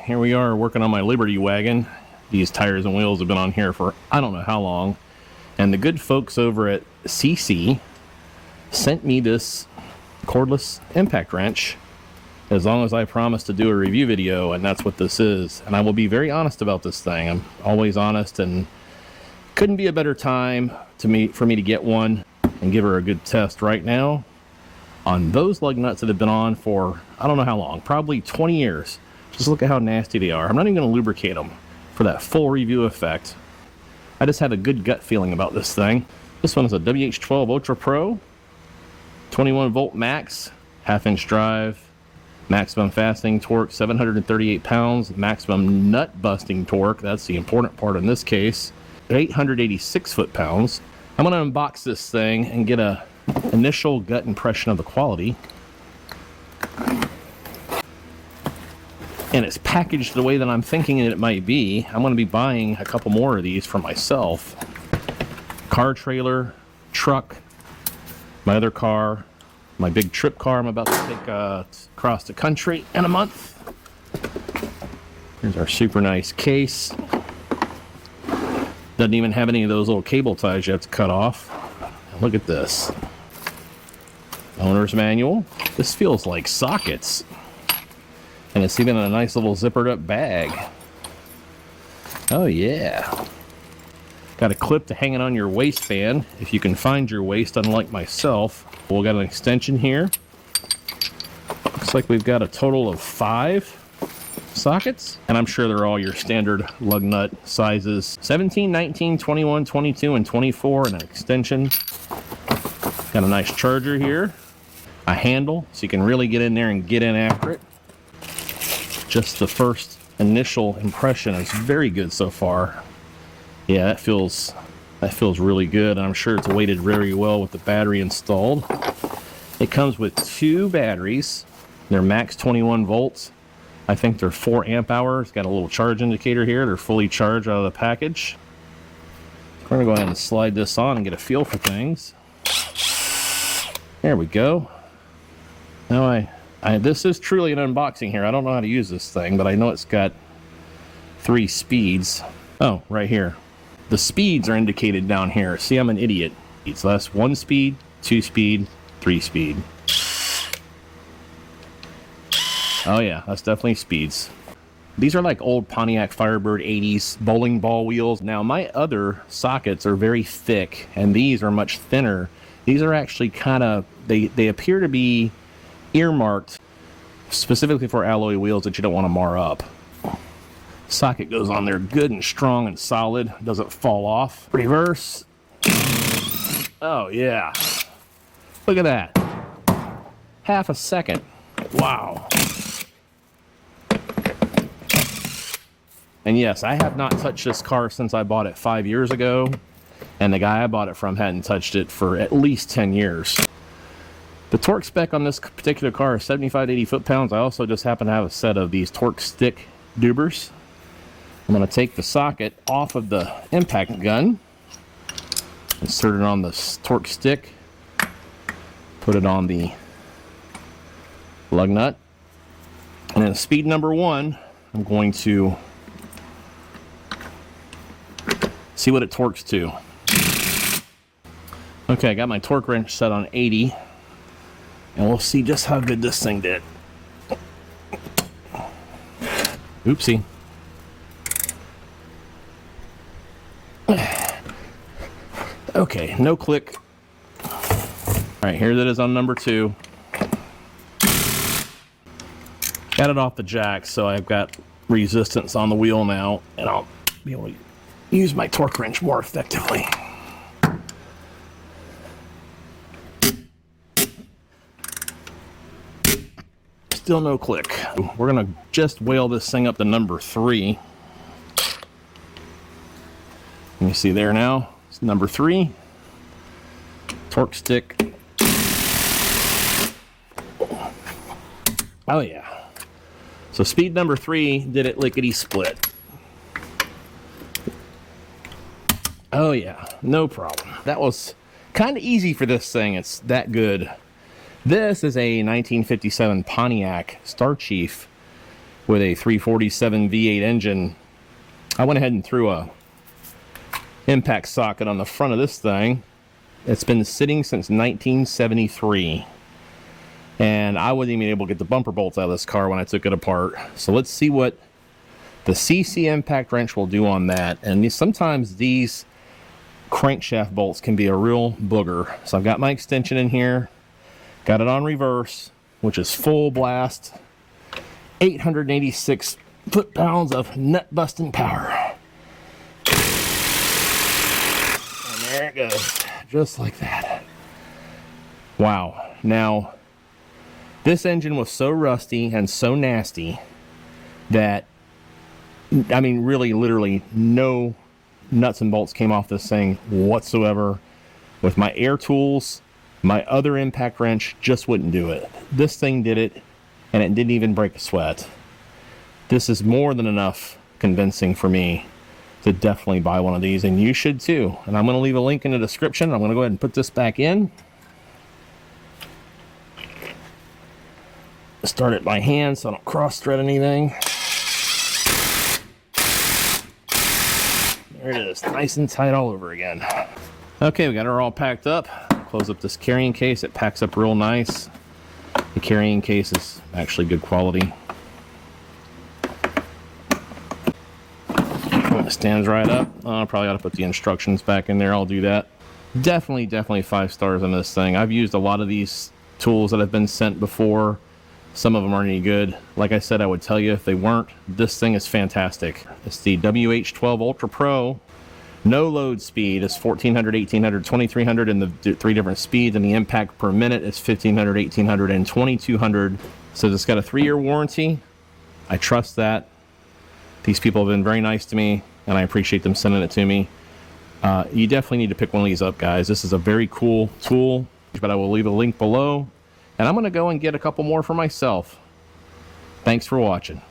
Here we are working on my Liberty wagon. These tires and wheels have been on here for I don't know how long. And the good folks over at SEESII sent me this cordless impact wrench as long as I promised to do a review video, and that's what this is. And I will be very honest about this thing. I'm always honest, and couldn't be a better time for me to get one and give her a good test right now on those lug nuts that have been on for I don't know how long, probably 20 years. Just look at how nasty they are. I'm not even going to lubricate them for that full review effect. I just had a good gut feeling about this thing. This one is a WH12 Ultra Pro, 21 volt max, half-inch drive, maximum fastening torque 738 pounds, maximum nut busting torque, that's the important part in this case, 886 foot-pounds. I'm going to unbox this thing and get a initial gut impression of the quality. And it's packaged the way that I'm thinking it might be. I'm going to be buying a couple more of these for myself. Car trailer, truck, my other car, my big trip car I'm about to take across the country in a month. Here's our super nice case. Doesn't even have any of those little cable ties you have to cut off. Look at this. Owner's manual. This feels like sockets. And it's even in a nice little zippered up bag. Oh yeah. Got a clip to hang it on your waistband if you can find your waist, unlike myself. We've got an extension here. Looks like we've got a total of 5 sockets. And I'm sure they're all your standard lug nut sizes. 17, 19, 21, 22, and 24, and an extension. Got a nice charger here. A handle, so you can really get in there and get in after it. Just the first initial impression is very good so far. Yeah, that feels really good. I'm sure it's weighted very well with the battery installed. It comes with 2 batteries. They're max 21 volts. I think they're 4 amp hours. Got a little charge indicator here. They're fully charged out of the package. We're gonna go ahead and slide this on and get a feel for things. There we go. Now this is truly an unboxing here. I don't know how to use this thing, but I know it's got 3 speeds. Oh, right here. The speeds are indicated down here. See, I'm an idiot. So that's 1 speed, 2 speed, 3 speed. Oh yeah, that's definitely speeds. These are like old Pontiac Firebird 80s bowling ball wheels. Now my other sockets are very thick, and these are much thinner. These are actually kind of, they appear to be earmarked specifically for alloy wheels that you don't want to mar up. Socket goes on there good and strong and solid, doesn't fall off. Reverse. Oh yeah, look at that. Half a second. Wow. And yes, I have not touched this car since I bought it 5 years ago, and the guy I bought it from hadn't touched it for at least 10 years. The torque spec on this particular car is 75 to 80 foot-pounds. I also just happen to have a set of these torque stick dubers. I'm going to take the socket off of the impact gun, insert it on the torque stick, put it on the lug nut, and then speed number 1, I'm going to see what it torques to. Okay, I got my torque wrench set on 80. And we'll see just how good this thing did. Oopsie. Okay, no click. Alright, here it is on number 2. Got it off the jack, so I've got resistance on the wheel now, and I'll be able to use my torque wrench more effectively. Still no click. We're gonna just whale this thing up to number 3. You see there now, it's number 3. Torque stick. Oh yeah. So speed number 3 did it lickety split. Oh yeah, no problem. That was kind of easy for this thing. It's that good. This is a 1957 Pontiac Star Chief with a 347 V8 engine. I went ahead and threw a impact socket on the front of this thing. It's been sitting since 1973. And I wasn't even able to get the bumper bolts out of this car when I took it apart. So let's see what the SEESII impact wrench will do on that. And sometimes these crankshaft bolts can be a real booger. So I've got my extension in here. Got it on reverse, which is full blast. 886 foot-pounds of nut-busting power. And there it goes. Just like that. Wow. Now, this engine was so rusty and so nasty that, I mean, really, literally, no nuts and bolts came off this thing whatsoever. With my air tools, my other impact wrench just wouldn't do it. This thing did it, and it didn't even break a sweat. This is more than enough convincing for me to definitely buy one of these, and you should too. And I'm going to leave a link in the description. I'm going to go ahead and put this back in. Start it by hand so I don't cross-thread anything. There it is, nice and tight all over again. Okay, we got her all packed up. Close up this carrying case. It packs up real nice. The carrying case is actually good quality. It stands right up. I probably ought to put the instructions back in there. I'll do that. Definitely 5 stars on this thing. I've used a lot of these tools that have been sent before. Some of them aren't any good. Like I said, I would tell you if they weren't. This thing is fantastic. It's the WH12 Ultra Pro. No load speed is 1400, 1800, 2300 in the 3 different speeds, and the impact per minute is 1500, 1800, and 2200. So it's got a 3-year warranty. I trust that. These people have been very nice to me, and I appreciate them sending it to me. You definitely need to pick one of these up, guys. This is a very cool tool, but I will leave a link below. And I'm going to go and get a couple more for myself. Thanks for watching.